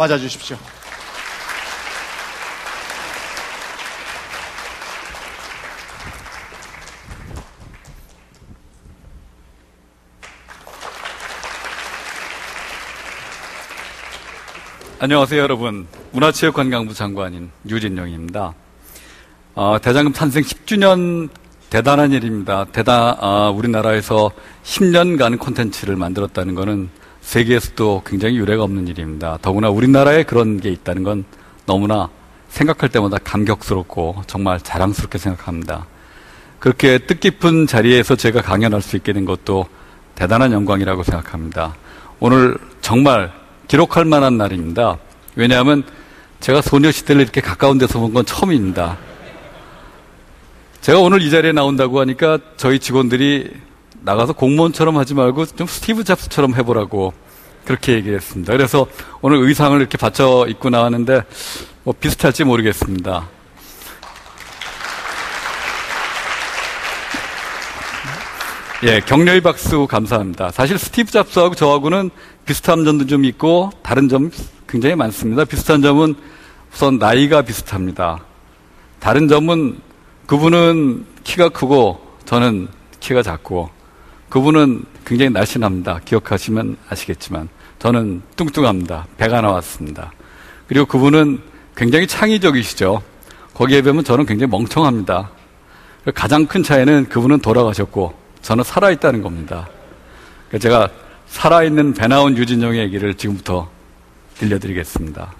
맞아주십시오. 안녕하세요, 여러분. 문화체육관광부 장관인 유진영입니다. 대장금 탄생 10주년 대단한 일입니다. 우리나라에서 10년간 콘텐츠를 만들었다는 것은 세계에서도 굉장히 유례가 없는 일입니다. 더구나 우리나라에 그런 게 있다는 건 너무나 생각할 때마다 감격스럽고 정말 자랑스럽게 생각합니다. 그렇게 뜻깊은 자리에서 제가 강연할 수 있게 된 것도 대단한 영광이라고 생각합니다. 오늘 정말 기록할 만한 날입니다. 왜냐하면 제가 소녀시대를 이렇게 가까운 데서 본 건 처음입니다. 제가 오늘 이 자리에 나온다고 하니까 저희 직원들이 나가서 공무원처럼 하지 말고 좀 스티브 잡스처럼 해보라고 그렇게 얘기했습니다. 그래서 오늘 의상을 이렇게 받쳐 입고 나왔는데 뭐 비슷할지 모르겠습니다. 예, 격려의 박수 감사합니다. 사실 스티브 잡스하고 저하고는 비슷한 점도 좀 있고 다른 점 굉장히 많습니다. 비슷한 점은 우선 나이가 비슷합니다. 다른 점은 그분은 키가 크고 저는 키가 작고 그분은 굉장히 날씬합니다. 기억하시면 아시겠지만 저는 뚱뚱합니다. 배가 나왔습니다. 그리고 그분은 굉장히 창의적이시죠. 거기에 비하면 저는 굉장히 멍청합니다. 가장 큰 차이는 그분은 돌아가셨고 저는 살아있다는 겁니다. 제가 살아있는 배 나온 유진영의 얘기를 지금부터 들려드리겠습니다.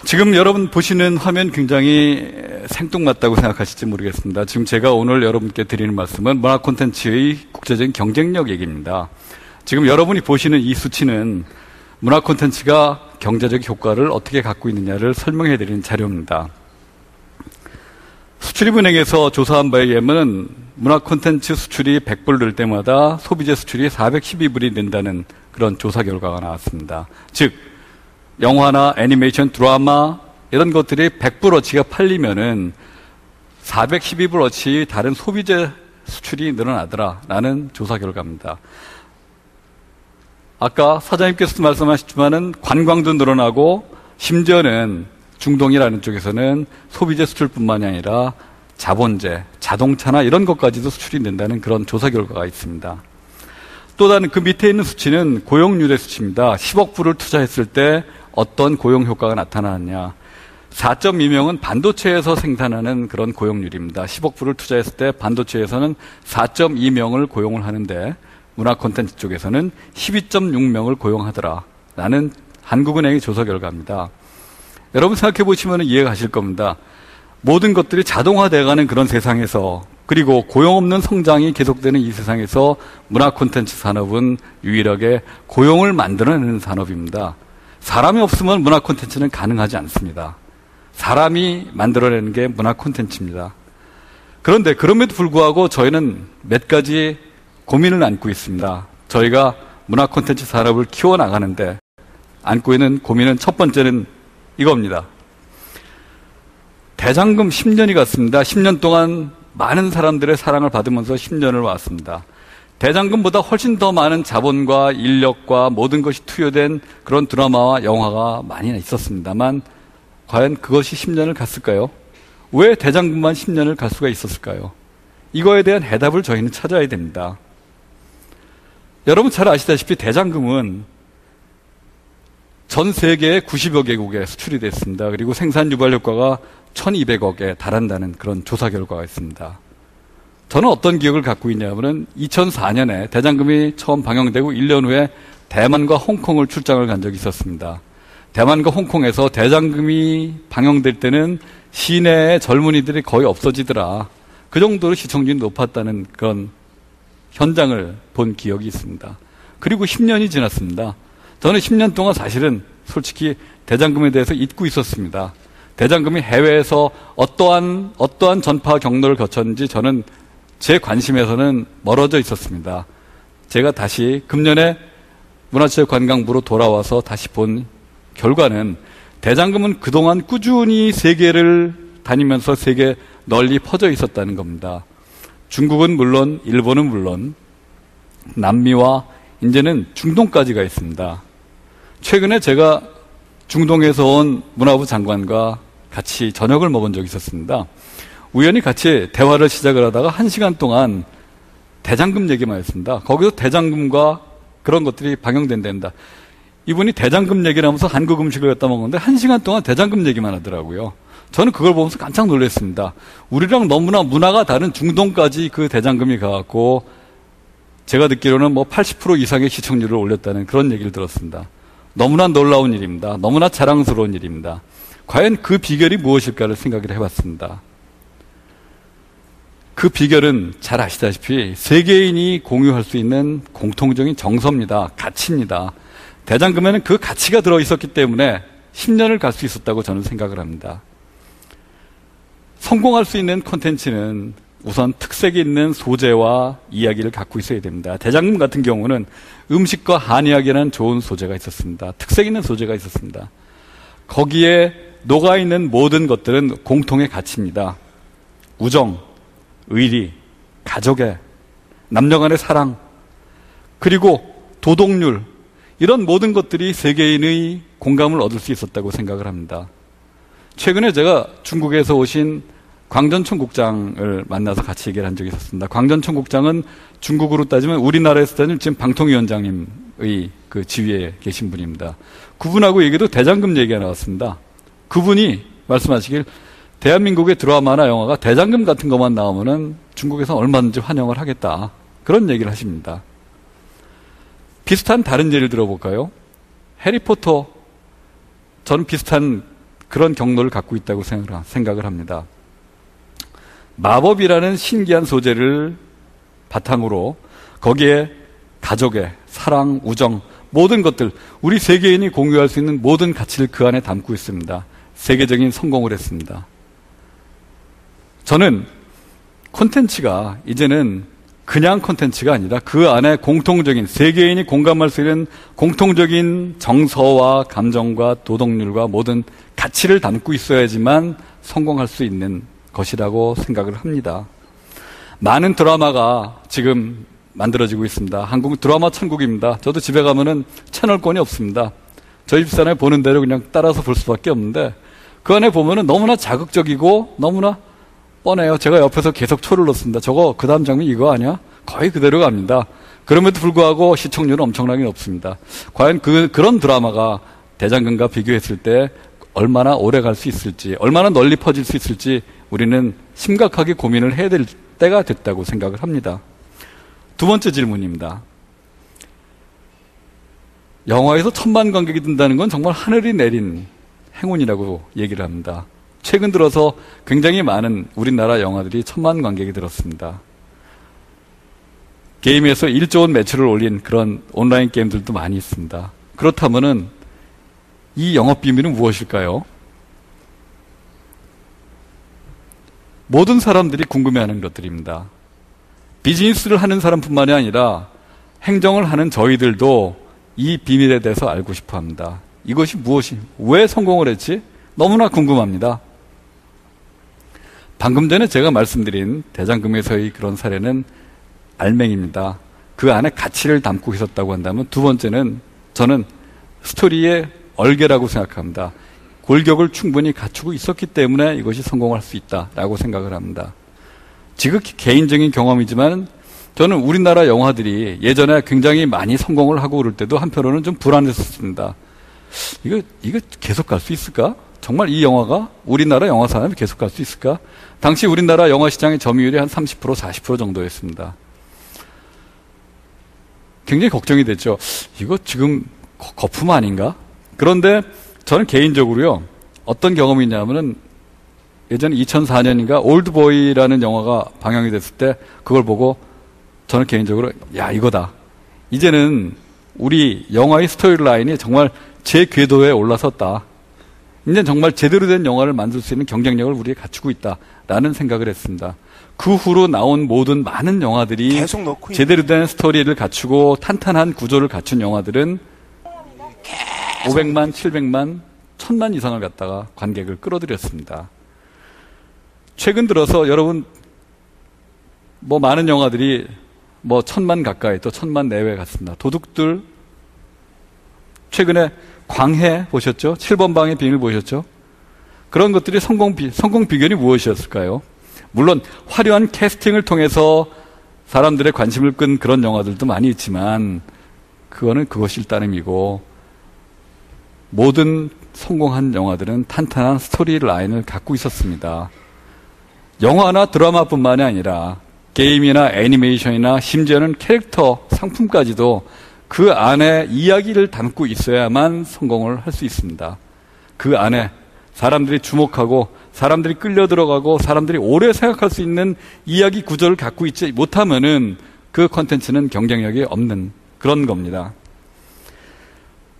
지금 여러분 보시는 화면 굉장히 생뚱맞다고 생각하실지 모르겠습니다. 지금 제가 오늘 여러분께 드리는 말씀은 문화 콘텐츠의 국제적인 경쟁력 얘기입니다. 지금 여러분이 보시는 이 수치는 문화 콘텐츠가 경제적 효과를 어떻게 갖고 있느냐를 설명해 드리는 자료입니다. 수출입은행에서 조사한 바에 의하면 문화 콘텐츠 수출이 100불 늘 때마다 소비재 수출이 412불이 는다는 그런 조사 결과가 나왔습니다. 즉 영화나 애니메이션, 드라마 이런 것들이 100불어치가 팔리면은 412불어치 다른 소비재 수출이 늘어나더라라는 조사 결과입니다. 아까 사장님께서도 말씀하셨지만은 관광도 늘어나고 심지어는 중동이라는 쪽에서는 소비재 수출뿐만이 아니라 자본재, 자동차나 이런 것까지도 수출이 된다는 그런 조사 결과가 있습니다. 또 다른 그 밑에 있는 수치는 고용률의 수치입니다. 10억 불을 투자했을 때 어떤 고용 효과가 나타나느냐. 4.2명은 반도체에서 생산하는 그런 고용률입니다. 10억 불을 투자했을 때 반도체에서는 4.2명을 고용을 하는데 문화 콘텐츠 쪽에서는 12.6명을 고용하더라라는 한국은행의 조사 결과입니다. 여러분 생각해 보시면 이해가 가실 겁니다. 모든 것들이 자동화되어가는 그런 세상에서 그리고 고용 없는 성장이 계속되는 이 세상에서 문화 콘텐츠 산업은 유일하게 고용을 만들어내는 산업입니다. 사람이 없으면 문화 콘텐츠는 가능하지 않습니다. 사람이 만들어내는 게 문화 콘텐츠입니다. 그런데 그럼에도 불구하고 저희는 몇 가지 고민을 안고 있습니다. 저희가 문화 콘텐츠 산업을 키워나가는데 안고 있는 고민은 첫 번째는 이겁니다. 대장금 10년이 갔습니다. 10년 동안 많은 사람들의 사랑을 받으면서 10년을 왔습니다. 대장금보다 훨씬 더 많은 자본과 인력과 모든 것이 투여된 그런 드라마와 영화가 많이 있었습니다만 과연 그것이 10년을 갔을까요? 왜 대장금만 10년을 갈 수가 있었을까요? 이거에 대한 해답을 저희는 찾아야 됩니다. 여러분 잘 아시다시피 대장금은 전 세계의 90여 개국에 수출이 됐습니다. 그리고 생산 유발 효과가 1200억에 달한다는 그런 조사 결과가 있습니다. 저는 어떤 기억을 갖고 있냐면 2004년에 대장금이 처음 방영되고 1년 후에 대만과 홍콩을 출장을 간 적이 있었습니다. 대만과 홍콩에서 대장금이 방영될 때는 시내의 젊은이들이 거의 없어지더라. 그 정도로 시청률이 높았다는 그런 현장을 본 기억이 있습니다. 그리고 10년이 지났습니다. 저는 10년 동안 사실은 솔직히 대장금에 대해서 잊고 있었습니다. 대장금이 해외에서 어떠한 전파 경로를 거쳤는지 저는 제 관심에서는 멀어져 있었습니다. 제가 다시 금년에 문화체육관광부로 돌아와서 다시 본 결과는 대장금은 그동안 꾸준히 세계를 다니면서 세계 널리 퍼져 있었다는 겁니다. 중국은 물론, 일본은 물론, 남미와 이제는 중동까지 가 있습니다. 최근에 제가 중동에서 온 문화부 장관과 같이 저녁을 먹은 적이 있었습니다. 우연히 같이 대화를 시작을 하다가 1시간 동안 대장금 얘기만 했습니다. 거기서 대장금과 그런 것들이 방영된답니다. 이분이 대장금 얘기를 하면서 한국 음식을 갖다 먹는데 1시간 동안 대장금 얘기만 하더라고요. 저는 그걸 보면서 깜짝 놀랐습니다. 우리랑 너무나 문화가 다른 중동까지 그 대장금이 가갖고 제가 듣기로는 뭐 80% 이상의 시청률을 올렸다는 그런 얘기를 들었습니다. 너무나 놀라운 일입니다. 너무나 자랑스러운 일입니다. 과연 그 비결이 무엇일까를 생각을 해봤습니다. 그 비결은 잘 아시다시피 세계인이 공유할 수 있는 공통적인 정서입니다. 가치입니다. 대장금에는 그 가치가 들어있었기 때문에 10년을 갈 수 있었다고 저는 생각을 합니다. 성공할 수 있는 콘텐츠는 우선 특색이 있는 소재와 이야기를 갖고 있어야 됩니다. 대장금 같은 경우는 음식과 한이야기라는 좋은 소재가 있었습니다. 특색 있는 소재가 있었습니다. 거기에 녹아있는 모든 것들은 공통의 가치입니다. 우정, 의리, 가족애, 남녀 간의 사랑, 그리고 도덕률, 이런 모든 것들이 세계인의 공감을 얻을 수 있었다고 생각을 합니다. 최근에 제가 중국에서 오신 광전총 국장을 만나서 같이 얘기를 한 적이 있었습니다. 광전총 국장은 중국으로 따지면 우리나라에서 따지면 지금 방통위원장님의 그 지위에 계신 분입니다. 그분하고 얘기도 대장금 얘기가 나왔습니다. 그분이 말씀하시길 대한민국의 드라마나 영화가 대장금 같은 것만 나오면은 중국에서 얼마든지 환영을 하겠다. 그런 얘기를 하십니다. 비슷한 다른 예를 들어볼까요? 해리포터, 저는 비슷한 그런 경로를 갖고 있다고 생각을 합니다. 마법이라는 신기한 소재를 바탕으로 거기에 가족의 사랑, 우정, 모든 것들, 우리 세계인이 공유할 수 있는 모든 가치를 그 안에 담고 있습니다. 세계적인 성공을 했습니다. 저는 콘텐츠가 이제는 그냥 콘텐츠가 아니라 그 안에 공통적인, 세계인이 공감할 수 있는 공통적인 정서와 감정과 도덕률과 모든 가치를 담고 있어야지만 성공할 수 있는 것이라고 생각을 합니다. 많은 드라마가 지금 만들어지고 있습니다. 한국 드라마 천국입니다. 저도 집에 가면은 채널권이 없습니다. 저희 집사람이 보는 대로 그냥 따라서 볼 수밖에 없는데 그 안에 보면은 너무나 자극적이고 너무나 뻔해요. 제가 옆에서 계속 초를 넣습니다. 저거 그 다음 장면 이거 아니야? 거의 그대로 갑니다. 그럼에도 불구하고 시청률은 엄청나게 높습니다. 과연 그런 드라마가 대장금과 비교했을 때 얼마나 오래 갈 수 있을지, 얼마나 널리 퍼질 수 있을지 우리는 심각하게 고민을 해야 될 때가 됐다고 생각을 합니다. 두 번째 질문입니다. 영화에서 1000만 관객이 든다는 건 정말 하늘이 내린 행운이라고 얘기를 합니다. 최근 들어서 굉장히 많은 우리나라 영화들이 1000만 관객이 들었습니다. 게임에서 1조 원 매출을 올린 그런 온라인 게임들도 많이 있습니다. 그렇다면은 이 영업 비밀은 무엇일까요? 모든 사람들이 궁금해하는 것들입니다. 비즈니스를 하는 사람뿐만이 아니라 행정을 하는 저희들도 이 비밀에 대해서 알고 싶어 합니다. 이것이 왜 성공을 했지? 너무나 궁금합니다. 방금 전에 제가 말씀드린 대장금에서의 그런 사례는 알맹이입니다. 그 안에 가치를 담고 있었다고 한다면 두 번째는 저는 스토리의 얼개라고 생각합니다. 골격을 충분히 갖추고 있었기 때문에 이것이 성공할 수 있다라고 생각을 합니다. 지극히 개인적인 경험이지만 저는 우리나라 영화들이 예전에 굉장히 많이 성공을 하고 그럴 때도 한편으로는 좀 불안했었습니다. 이거 계속 갈 수 있을까? 정말 이 영화가 우리나라 영화 산업이 계속 갈 수 있을까? 당시 우리나라 영화 시장의 점유율이 한 30%, 40% 정도였습니다. 굉장히 걱정이 됐죠. 이거 지금 거품 아닌가? 그런데 저는 개인적으로요, 어떤 경험이 있냐면은 예전에 2004년인가 올드보이라는 영화가 방영이 됐을 때 그걸 보고 저는 개인적으로 야, 이거다. 이제는 우리 영화의 스토리 라인이 정말 제 궤도에 올라섰다. 이제 정말 제대로 된 영화를 만들 수 있는 경쟁력을 우리가 갖추고 있다라는 생각을 했습니다. 그 후로 나온 모든 많은 영화들이 제대로 된 스토리를 갖추고 탄탄한 구조를 갖춘 영화들은 500만, 700만, 1000만 이상을 갖다가 관객을 끌어들였습니다. 최근 들어서 여러분 뭐 많은 영화들이 뭐 1000만 가까이 또 1000만 내외 갔습니다. 도둑들 최근에 광해 보셨죠? 7번 방의 비밀 보셨죠? 그런 것들이 성공 비결이 무엇이었을까요? 물론 화려한 캐스팅을 통해서 사람들의 관심을 끈 그런 영화들도 많이 있지만 그거는 그것일 따름이고 모든 성공한 영화들은 탄탄한 스토리 라인을 갖고 있었습니다. 영화나 드라마뿐만이 아니라 게임이나 애니메이션이나 심지어는 캐릭터 상품까지도 그 안에 이야기를 담고 있어야만 성공을 할 수 있습니다. 그 안에 사람들이 주목하고 사람들이 끌려 들어가고 사람들이 오래 생각할 수 있는 이야기 구조를 갖고 있지 못하면은 그 콘텐츠는 경쟁력이 없는 그런 겁니다.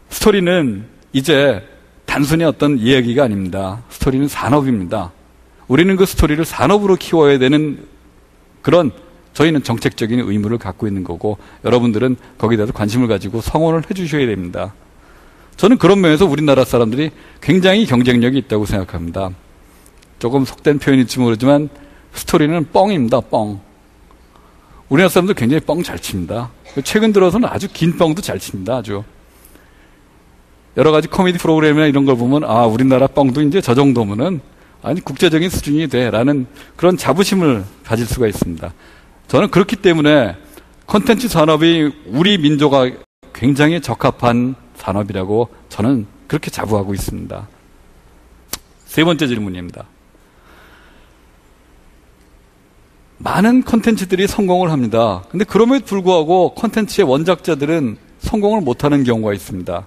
스토리는 이제 단순히 어떤 이야기가 아닙니다. 스토리는 산업입니다. 우리는 그 스토리를 산업으로 키워야 되는 그런 저희는 정책적인 의무를 갖고 있는 거고 여러분들은 거기에 대해서 관심을 가지고 성원을 해 주셔야 됩니다. 저는 그런 면에서 우리나라 사람들이 굉장히 경쟁력이 있다고 생각합니다. 조금 속된 표현일지 모르지만 스토리는 뻥입니다. 뻥. 우리나라 사람들 굉장히 뻥 잘 칩니다. 최근 들어서는 아주 긴 뻥도 잘 칩니다. 아주. 여러 가지 코미디 프로그램이나 이런 걸 보면 아 우리나라 뻥도 이제 저 정도면은 아니 국제적인 수준이 돼라는 그런 자부심을 가질 수가 있습니다. 저는 그렇기 때문에 콘텐츠 산업이 우리 민족과 굉장히 적합한 산업이라고 저는 그렇게 자부하고 있습니다. 세 번째 질문입니다. 많은 콘텐츠들이 성공을 합니다. 근데 그럼에도 불구하고 콘텐츠의 원작자들은 성공을 못하는 경우가 있습니다.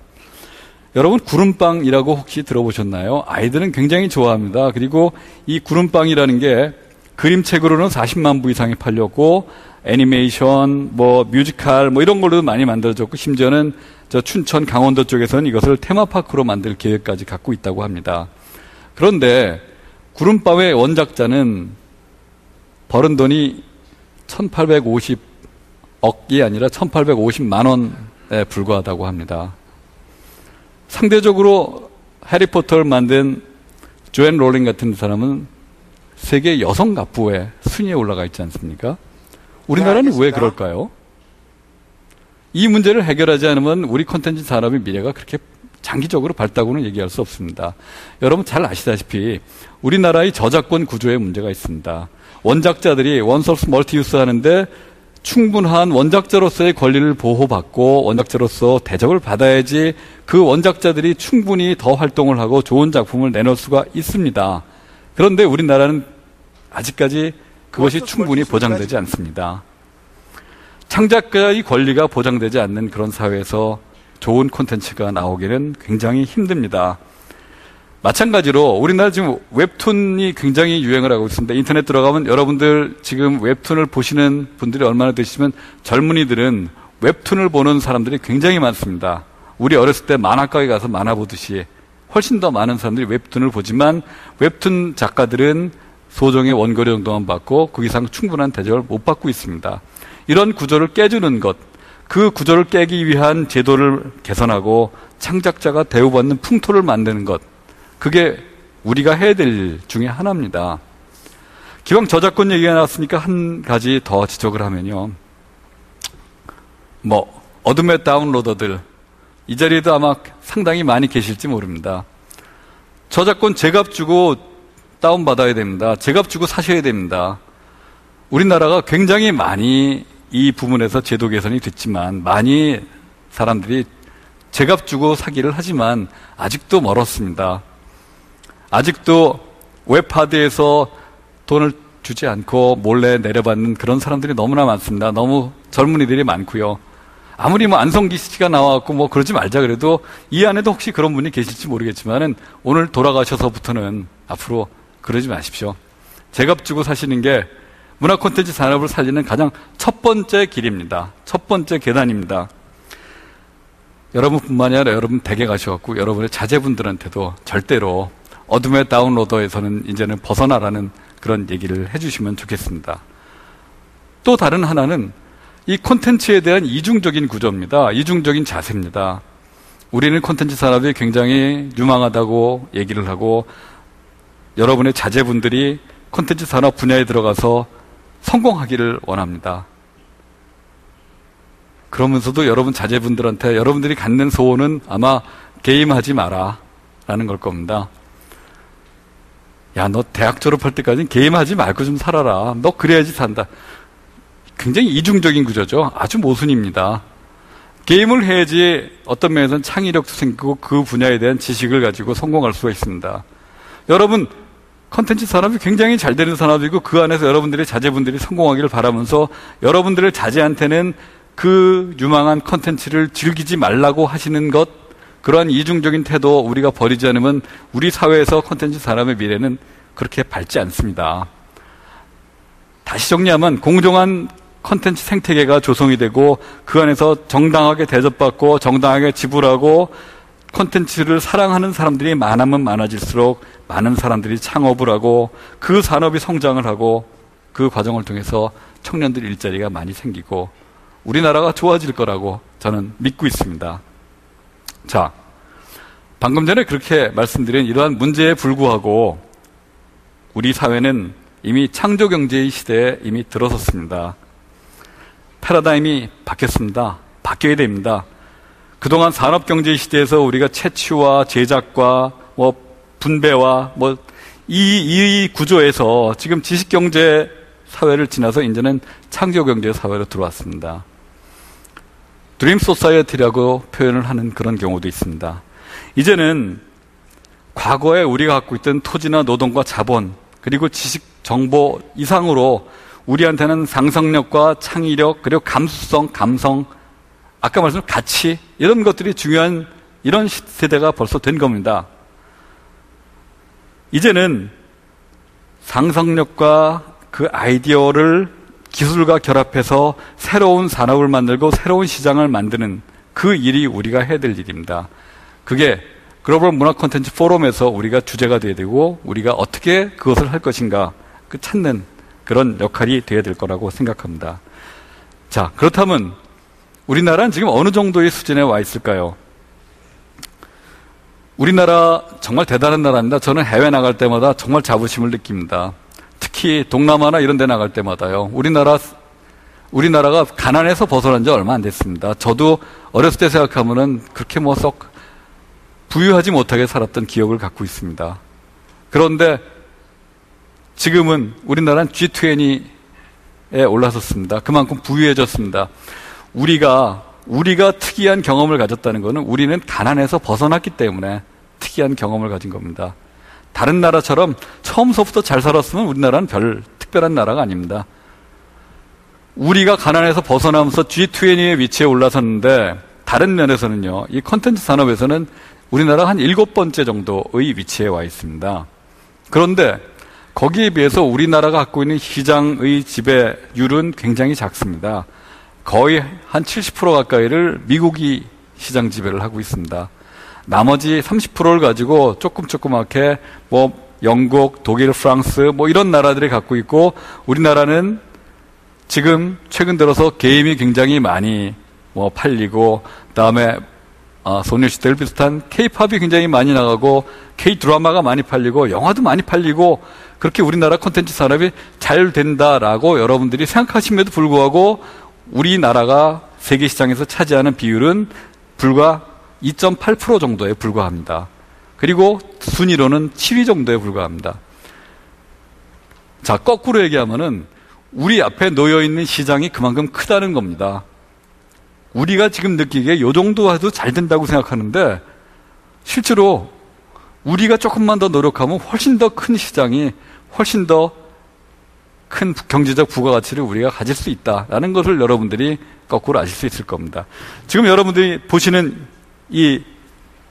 여러분 구름빵이라고 혹시 들어보셨나요? 아이들은 굉장히 좋아합니다. 그리고 이 구름빵이라는 게 그림책으로는 40만 부 이상이 팔렸고 애니메이션, 뮤지컬 이런 걸로도 많이 만들어졌고 심지어는 저 춘천 강원도 쪽에서는 이것을 테마파크로 만들 계획까지 갖고 있다고 합니다. 그런데 구름빵의 원작자는 벌은 돈이 1850억이 아니라 1850만 원에 불과하다고 합니다. 상대적으로 해리포터를 만든 조앤 롤링 같은 사람은 세계 여성 갑부의 순위에 올라가 있지 않습니까? 우리나라는 왜 그럴까요? 이 문제를 해결하지 않으면 우리 콘텐츠 산업의 미래가 그렇게 장기적으로 밝다고는 얘기할 수 없습니다. 여러분 잘 아시다시피 우리나라의 저작권 구조에 문제가 있습니다. 원작자들이 원소스 멀티유스 하는데 충분한 원작자로서의 권리를 보호받고 원작자로서 대접을 받아야지 그 원작자들이 충분히 더 활동을 하고 좋은 작품을 내놓을 수가 있습니다. 그런데 우리나라는 아직까지 그것이 충분히 보장되지 않습니다. 창작자의 권리가 보장되지 않는 그런 사회에서 좋은 콘텐츠가 나오기는 굉장히 힘듭니다. 마찬가지로 우리나라 지금 웹툰이 굉장히 유행을 하고 있습니다. 인터넷 들어가면 여러분들 지금 웹툰을 보시는 분들이 얼마나 되시면 젊은이들은 웹툰을 보는 사람들이 굉장히 많습니다. 우리 어렸을 때 만화가에 가서 만화 보듯이 훨씬 더 많은 사람들이 웹툰을 보지만 웹툰 작가들은 소정의 원고료 정도만 받고 그 이상 충분한 대접을 못 받고 있습니다. 이런 구조를 깨주는 것, 그 구조를 깨기 위한 제도를 개선하고 창작자가 대우받는 풍토를 만드는 것, 그게 우리가 해야 될 일 중에 하나입니다. 기왕 저작권 얘기가 나왔으니까 한 가지 더 지적을 하면요. 어둠의 다운로더들, 이 자리에도 아마 상당히 많이 계실지 모릅니다. 저작권 제값 주고 다운받아야 됩니다. 제값 주고 사셔야 됩니다. 우리나라가 굉장히 많이 이 부분에서 제도 개선이 됐지만 많이 사람들이 제값 주고 사기를 하지만 아직도 멀었습니다. 아직도 웹하드에서 돈을 주지 않고 몰래 내려받는 그런 사람들이 너무나 많습니다. 너무 젊은이들이 많고요. 아무리 안성기 씨가 나와갖고 그러지 말자 그래도 이 안에도 혹시 그런 분이 계실지 모르겠지만은 오늘 돌아가셔서부터는 앞으로 그러지 마십시오. 제값 주고 사시는 게 문화 콘텐츠 산업을 살리는 가장 첫 번째 길입니다. 첫 번째 계단입니다. 여러분뿐만이 아니라 여러분 댁에 가셔갖고 여러분의 자제분들한테도 절대로 어둠의 다운로더에서는 이제는 벗어나라는 그런 얘기를 해주시면 좋겠습니다. 또 다른 하나는 이 콘텐츠에 대한 이중적인 구조입니다. 이중적인 자세입니다. 우리는 콘텐츠 산업이 굉장히 유망하다고 얘기를 하고 여러분의 자제분들이 콘텐츠 산업 분야에 들어가서 성공하기를 원합니다. 그러면서도 여러분 자제분들한테 여러분들이 갖는 소원은 아마 게임하지 마라 라는 걸 겁니다. 야, 너 대학 졸업할 때까지는 게임하지 말고 좀 살아라. 너 그래야지 산다. 굉장히 이중적인 구조죠. 아주 모순입니다. 게임을 해야지 어떤 면에서는 창의력도 생기고 그 분야에 대한 지식을 가지고 성공할 수가 있습니다. 여러분, 컨텐츠 산업이 굉장히 잘 되는 산업이고 그 안에서 여러분들의 자제분들이 성공하기를 바라면서 여러분들의 자제한테는 그 유망한 컨텐츠를 즐기지 말라고 하시는 것, 그러한 이중적인 태도 우리가 버리지 않으면 우리 사회에서 컨텐츠 산업의 미래는 그렇게 밝지 않습니다. 다시 정리하면 공정한 컨텐츠 생태계가 조성이 되고 그 안에서 정당하게 대접받고 정당하게 지불하고 컨텐츠를 사랑하는 사람들이 많으면 많아질수록 많은 사람들이 창업을 하고 그 산업이 성장을 하고 그 과정을 통해서 청년들 일자리가 많이 생기고 우리나라가 좋아질 거라고 저는 믿고 있습니다. 자, 방금 전에 그렇게 말씀드린 이러한 문제에 불구하고 우리 사회는 이미 창조경제의 시대에 이미 들어섰습니다. 패러다임이 바뀌었습니다. 바뀌어야 됩니다. 그동안 산업경제 시대에서 우리가 채취와 제작과 분배와 이 구조에서 지금 지식경제 사회를 지나서 이제는 창조경제 사회로 들어왔습니다. 드림 소사이어티라고 표현을 하는 그런 경우도 있습니다. 이제는 과거에 우리가 갖고 있던 토지나 노동과 자본 그리고 지식 정보 이상으로 우리한테는 상상력과 창의력 그리고 감수성, 감성, 아까 말씀드린 가치 이런 것들이 중요한 이런 세대가 벌써 된 겁니다. 이제는 상상력과 그 아이디어를 기술과 결합해서 새로운 산업을 만들고 새로운 시장을 만드는 그 일이 우리가 해야 될 일입니다. 그게 글로벌 문화 콘텐츠 포럼에서 우리가 주제가 돼야 되고 우리가 어떻게 그것을 할 것인가 그 찾는 그런 역할이 돼야 될 거라고 생각합니다. 자, 그렇다면 우리나라는 지금 어느 정도의 수준에 와 있을까요? 우리나라 정말 대단한 나라입니다. 저는 해외 나갈 때마다 정말 자부심을 느낍니다. 특히 동남아나 이런 데 나갈 때마다요. 우리나라가 가난에서 벗어난 지 얼마 안 됐습니다. 저도 어렸을 때 생각하면은 그렇게 썩 부유하지 못하게 살았던 기억을 갖고 있습니다. 그런데 지금은 우리나라는 G20에 올라섰습니다. 그만큼 부유해졌습니다. 우리가 특이한 경험을 가졌다는 것은 우리는 가난에서 벗어났기 때문에 특이한 경험을 가진 겁니다. 다른 나라처럼 처음서부터 잘 살았으면 우리나라는 별 특별한 나라가 아닙니다. 우리가 가난에서 벗어나면서 G20의 위치에 올라섰는데 다른 면에서는요. 이 콘텐츠 산업에서는 우리나라가 한 7번째 정도의 위치에 와 있습니다. 그런데 거기에 비해서 우리나라가 갖고 있는 시장의 지배율은 굉장히 작습니다. 거의 한 70% 가까이를 미국이 시장 지배를 하고 있습니다. 나머지 30%를 가지고 조그맣게 영국, 독일, 프랑스 이런 나라들이 갖고 있고 우리나라는 지금 최근 들어서 게임이 굉장히 많이 팔리고 그다음에 소녀시대를 비슷한 K-팝이 굉장히 많이 나가고 K-드라마가 많이 팔리고 영화도 많이 팔리고 그렇게 우리나라 콘텐츠 산업이 잘 된다라고 여러분들이 생각하심에도 불구하고 우리나라가 세계 시장에서 차지하는 비율은 불과 2.8% 정도에 불과합니다. 그리고 순위로는 7위 정도에 불과합니다. 자, 거꾸로 얘기하면은 우리 앞에 놓여있는 시장이 그만큼 크다는 겁니다. 우리가 지금 느끼기에 요 정도 해도 잘 된다고 생각하는데 실제로 우리가 조금만 더 노력하면 훨씬 더 큰 시장이 훨씬 더 큰 경제적 부가가치를 우리가 가질 수 있다라는 것을 여러분들이 거꾸로 아실 수 있을 겁니다. 지금 여러분들이 보시는 이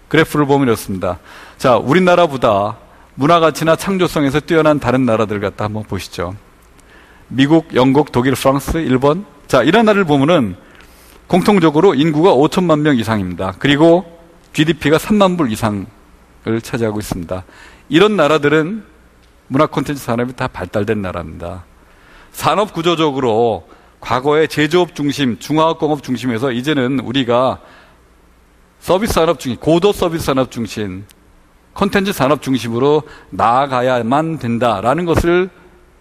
그래프를 보면 이렇습니다. 자, 우리나라보다 문화가치나 창조성에서 뛰어난 다른 나라들 갖다 한번 보시죠. 미국, 영국, 독일, 프랑스, 일본. 자, 이런 나라를 보면은 공통적으로 인구가 5천만 명 이상입니다. 그리고 GDP가 3만 불 이상을 차지하고 있습니다. 이런 나라들은 문화 콘텐츠 산업이 다 발달된 나라입니다. 산업 구조적으로 과거에 제조업 중심, 중화학공업 중심에서 이제는 우리가 서비스 산업 중심, 고도 서비스 산업 중심, 콘텐츠 산업 중심으로 나아가야만 된다라는 것을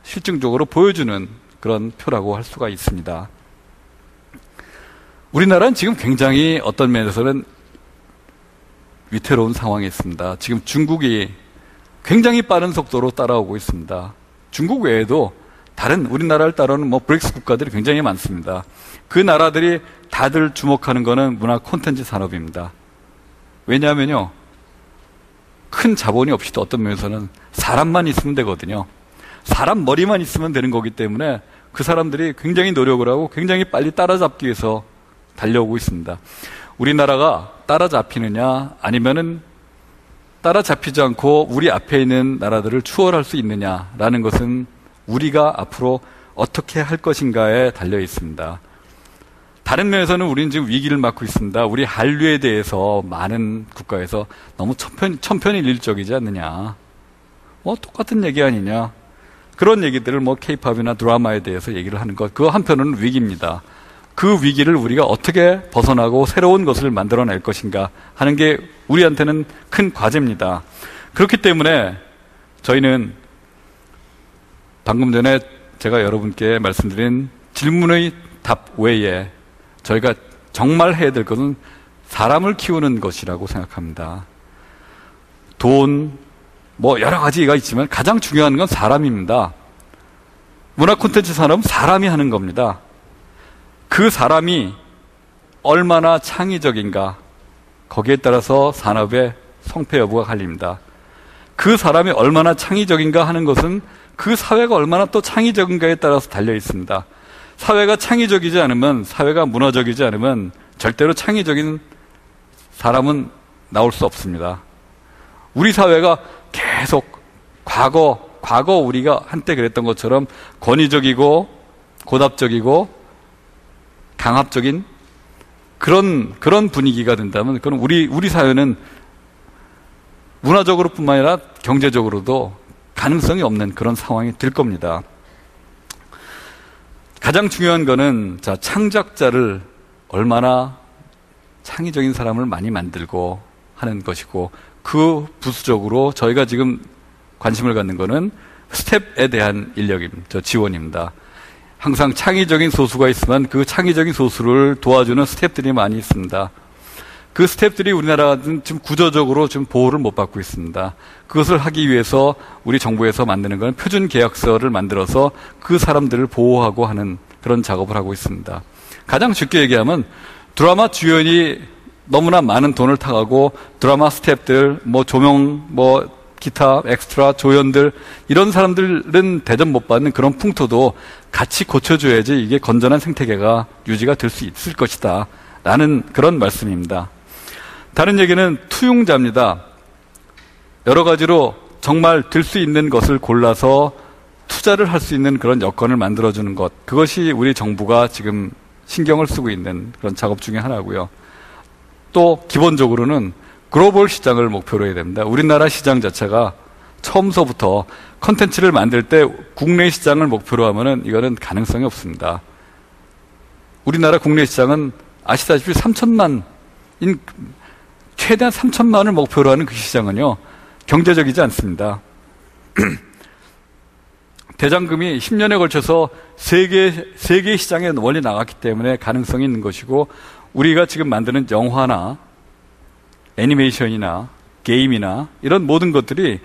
실증적으로 보여주는 그런 표라고 할 수가 있습니다. 우리나라는 지금 굉장히 어떤 면에서는 위태로운 상황에 있습니다. 지금 중국이 굉장히 빠른 속도로 따라오고 있습니다. 중국 외에도 다른 우리나라를 따르는 브릭스 국가들이 굉장히 많습니다. 그 나라들이 다들 주목하는 거는 문화 콘텐츠 산업입니다. 왜냐하면요, 큰 자본이 없이도 어떤 면에서는 사람만 있으면 되거든요. 사람 머리만 있으면 되는 거기 때문에 그 사람들이 굉장히 노력을 하고 굉장히 빨리 따라잡기 위해서 달려오고 있습니다. 우리나라가 따라잡히느냐 아니면은 따라잡히지 않고 우리 앞에 있는 나라들을 추월할 수 있느냐라는 것은 우리가 앞으로 어떻게 할 것인가에 달려 있습니다. 다른 면에서는 우리는 지금 위기를 맞고 있습니다. 우리 한류에 대해서 많은 국가에서 너무 천편일률적이지 않느냐. 똑같은 얘기 아니냐. 그런 얘기들을 케이팝이나 드라마에 대해서 얘기를 하는 것, 그거 한편으로는 위기입니다. 그 위기를 우리가 어떻게 벗어나고 새로운 것을 만들어낼 것인가 하는 게 우리한테는 큰 과제입니다. 그렇기 때문에 저희는 방금 전에 제가 여러분께 말씀드린 질문의 답 외에 저희가 정말 해야 될 것은 사람을 키우는 것이라고 생각합니다. 돈, 여러 가지가 있지만 가장 중요한 건 사람입니다. 문화 콘텐츠 산업은 사람이 하는 겁니다. 그 사람이 얼마나 창의적인가, 거기에 따라서 산업의 성패 여부가 갈립니다. 그 사람이 얼마나 창의적인가 하는 것은 그 사회가 얼마나 또 창의적인가에 따라서 달려 있습니다. 사회가 창의적이지 않으면, 사회가 문화적이지 않으면 절대로 창의적인 사람은 나올 수 없습니다. 우리 사회가 계속 과거 우리가 한때 그랬던 것처럼 권위적이고 고답적이고 강압적인 그런 분위기가 된다면, 그럼 우리 사회는 문화적으로 뿐만 아니라 경제적으로도 가능성이 없는 그런 상황이 될 겁니다. 가장 중요한 거는, 창작자를 얼마나 창의적인 사람을 많이 만들고 하는 것이고, 그 부수적으로 저희가 지금 관심을 갖는 거는 스텝에 대한 지원입니다. 항상 창의적인 소수가 있으면 그 창의적인 소수를 도와주는 스텝들이 많이 있습니다. 그 스텝들이 우리나라는 지금 구조적으로 좀 보호를 못 받고 있습니다. 그것을 하기 위해서 우리 정부에서 만드는 건 표준 계약서를 만들어서 그 사람들을 보호하고 하는 그런 작업을 하고 있습니다. 가장 쉽게 얘기하면 드라마 주연이 너무나 많은 돈을 타가고 드라마 스텝들, 조명, 기타, 엑스트라, 조연들, 이런 사람들은 대접 못 받는 그런 풍토도 같이 고쳐줘야지 이게 건전한 생태계가 유지가 될 수 있을 것이다 라는 그런 말씀입니다. 다른 얘기는 투용자입니다. 여러 가지로 정말 될 수 있는 것을 골라서 투자를 할 수 있는 그런 여건을 만들어주는 것, 그것이 우리 정부가 지금 신경을 쓰고 있는 그런 작업 중에 하나고요. 또 기본적으로는 글로벌 시장을 목표로 해야 됩니다. 우리나라 시장 자체가 처음서부터 컨텐츠를 만들 때 국내 시장을 목표로 하면은 이거는 가능성이 없습니다. 우리나라 국내 시장은 아시다시피 3천만, 최대한 3천만을 목표로 하는 그 시장은요, 경제적이지 않습니다. 대장금이 10년에 걸쳐서 세계 시장에 원래 나갔기 때문에 가능성이 있는 것이고, 우리가 지금 만드는 영화나 애니메이션이나 게임이나 이런 모든 것들이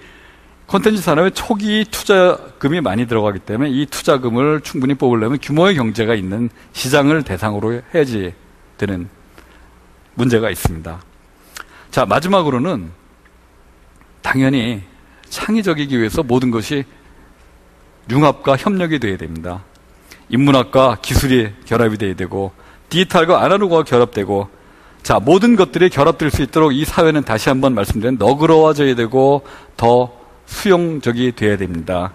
콘텐츠 산업에 초기 투자금이 많이 들어가기 때문에 이 투자금을 충분히 뽑으려면 규모의 경제가 있는 시장을 대상으로 해야지 되는 문제가 있습니다. 자, 마지막으로는 당연히 창의적이기 위해서 모든 것이 융합과 협력이 돼야 됩니다. 인문학과 기술이 결합이 돼야 되고, 디지털과 아날로그가 결합되고, 모든 것들이 결합될 수 있도록 이 사회는 다시 한번 말씀드린 너그러워져야 되고 더 수용적이 돼야 됩니다.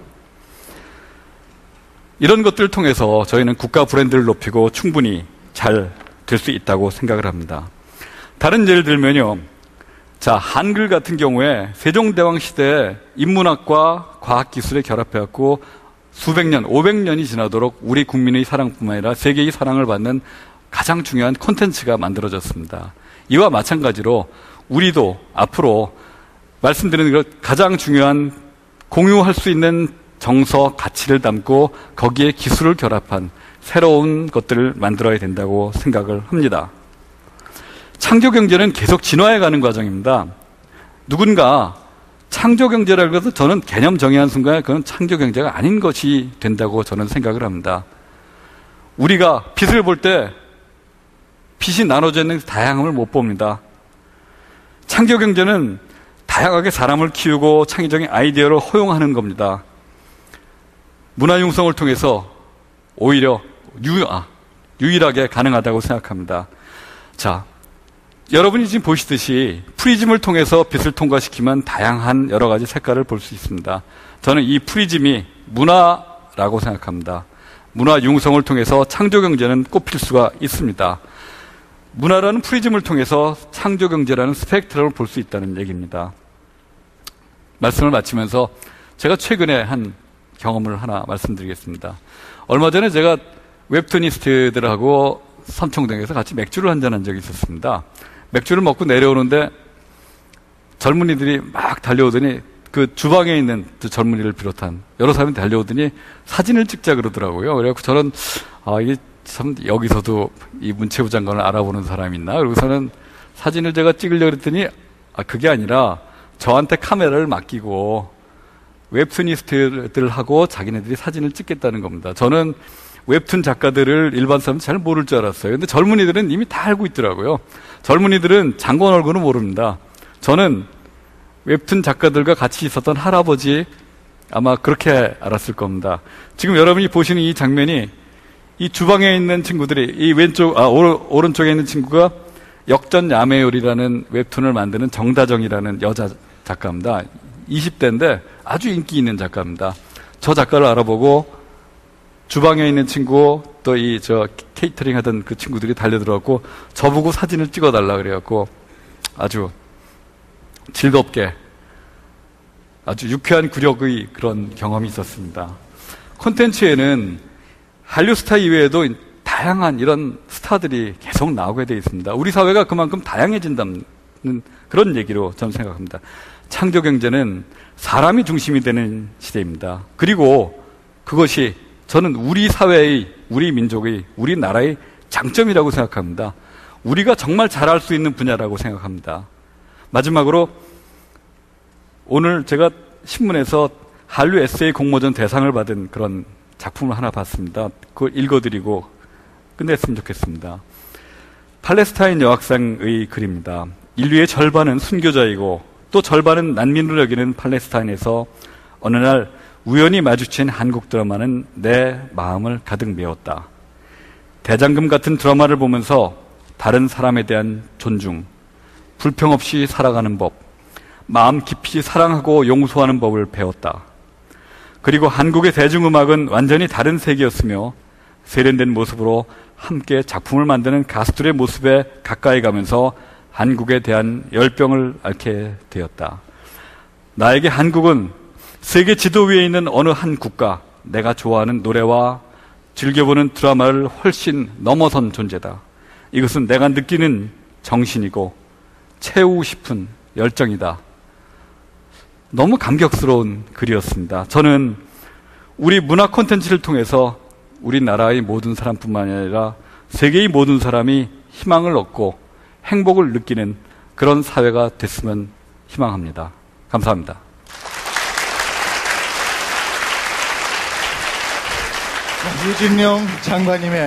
이런 것들을 통해서 저희는 국가 브랜드를 높이고 충분히 잘 될 수 있다고 생각을 합니다. 다른 예를 들면요. 한글 같은 경우에 세종대왕 시대에 인문학과 과학기술에 결합해갖고 수백 년, 500년이 지나도록 우리 국민의 사랑뿐만 아니라 세계의 사랑을 받는 가장 중요한 콘텐츠가 만들어졌습니다. 이와 마찬가지로 우리도 앞으로 말씀드리는 것 가장 중요한 공유할 수 있는 정서, 가치를 담고 거기에 기술을 결합한 새로운 것들을 만들어야 된다고 생각을 합니다. 창조경제는 계속 진화해가는 과정입니다. 누군가 창조경제라고 해서 저는 개념 정의한 순간에 그건 창조경제가 아닌 것이 된다고 저는 생각을 합니다. 우리가 빛을 볼 때 빛이 나눠져 있는 다양함을 못 봅니다. 창조경제는 다양하게 사람을 키우고 창의적인 아이디어를 허용하는 겁니다. 문화융성을 통해서 오히려 유일하게 가능하다고 생각합니다. 자, 여러분이 지금 보시듯이 프리즘을 통해서 빛을 통과시키면 다양한 여러 가지 색깔을 볼 수 있습니다. 저는 이 프리즘이 문화라고 생각합니다. 문화융성을 통해서 창조경제는 꽃필 수가 있습니다. 문화라는 프리즘을 통해서 창조경제라는 스펙트럼을 볼 수 있다는 얘기입니다. 말씀을 마치면서 제가 최근에 한 경험을 하나 말씀드리겠습니다. 얼마 전에 제가 웹툰니스트들하고 삼청동에서 같이 맥주를 한잔한 적이 있었습니다. 맥주를 먹고 내려오는데 젊은이들이 막 달려오더니 그 주방에 있는 그 젊은이를 비롯한 여러 사람이 달려오더니 사진을 찍자 그러더라고요. 그래갖고 저는 이게 참 여기서도 이 문체부 장관을 알아보는 사람이 있나? 그러고서는 사진을 제가 찍으려고 했더니 그게 아니라 저한테 카메라를 맡기고 웹툰니스트들하고 자기네들이 사진을 찍겠다는 겁니다. 저는 웹툰 작가들을 일반 사람은 잘 모를 줄 알았어요. 근데 젊은이들은 이미 다 알고 있더라고요. 젊은이들은 장관 얼굴은 모릅니다. 저는 웹툰 작가들과 같이 있었던 할아버지 아마 그렇게 알았을 겁니다. 지금 여러분이 보시는 이 장면이 이 주방에 있는 친구들이 이 오른쪽에 있는 친구가 역전야매요리라는 웹툰을 만드는 정다정이라는 여자 작가입니다. 20대인데 아주 인기 있는 작가입니다. 저 작가를 알아보고 주방에 있는 친구 또 케이터링 하던 그 친구들이 달려들어갖고 저보고 사진을 찍어달라 그래갖고 아주 즐겁게 아주 유쾌한 굴욕의 그런 경험이 있었습니다. 콘텐츠에는 한류 스타 이외에도 다양한 이런 스타들이 계속 나오게 되어 있습니다. 우리 사회가 그만큼 다양해진다는 그런 얘기로 저는 생각합니다. 창조경제는 사람이 중심이 되는 시대입니다. 그리고 그것이 저는 우리 사회의, 우리 민족의, 우리나라의 장점이라고 생각합니다. 우리가 정말 잘할 수 있는 분야라고 생각합니다. 마지막으로 오늘 제가 신문에서 한류 에세이 공모전 대상을 받은 그런 작품을 하나 봤습니다. 그걸 읽어드리고 끝냈으면 좋겠습니다. 팔레스타인 여학생의 글입니다. 인류의 절반은 순교자이고 또 절반은 난민으로 여기는 팔레스타인에서 어느 날 우연히 마주친 한국 드라마는 내 마음을 가득 메웠다. 대장금 같은 드라마를 보면서 다른 사람에 대한 존중, 불평 없이 살아가는 법, 마음 깊이 사랑하고 용서하는 법을 배웠다. 그리고 한국의 대중음악은 완전히 다른 세계였으며 세련된 모습으로 함께 작품을 만드는 가수들의 모습에 가까이 가면서 한국에 대한 열병을 앓게 되었다. 나에게 한국은 세계 지도 위에 있는 어느 한 국가, 내가 좋아하는 노래와 즐겨보는 드라마를 훨씬 넘어선 존재다. 이것은 내가 느끼는 정신이고 채우고 싶은 열정이다. 너무 감격스러운 글이었습니다. 저는 우리 문화 콘텐츠를 통해서 우리나라의 모든 사람뿐만 아니라 세계의 모든 사람이 희망을 얻고 행복을 느끼는 그런 사회가 됐으면 희망합니다. 감사합니다. 유진명 장관님의